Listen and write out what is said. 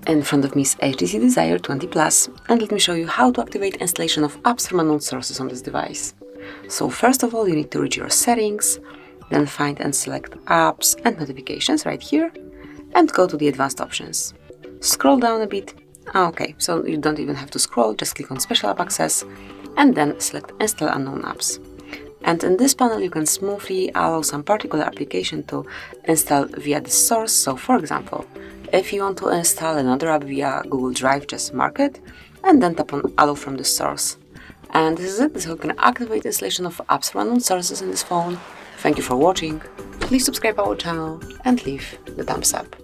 In front of me is HTC Desire 20 Plus, and let me show you how to activate installation of apps from unknown sources on this device. So first of all, you need to reach your settings, then find and select apps and notifications right here, and go to the advanced options. Scroll down a bit. Okay, so you don't even have to scroll, just click on special app access, and then select install unknown apps. And in this panel, you can smoothly allow some particular application to install via this source. So for example, if you want to install another app via Google Drive, just mark it and then tap on allow from the source. And this is it. This is how you can activate installation of apps from unknown sources in this phone. Thank you for watching. Please subscribe our channel and leave the thumbs up.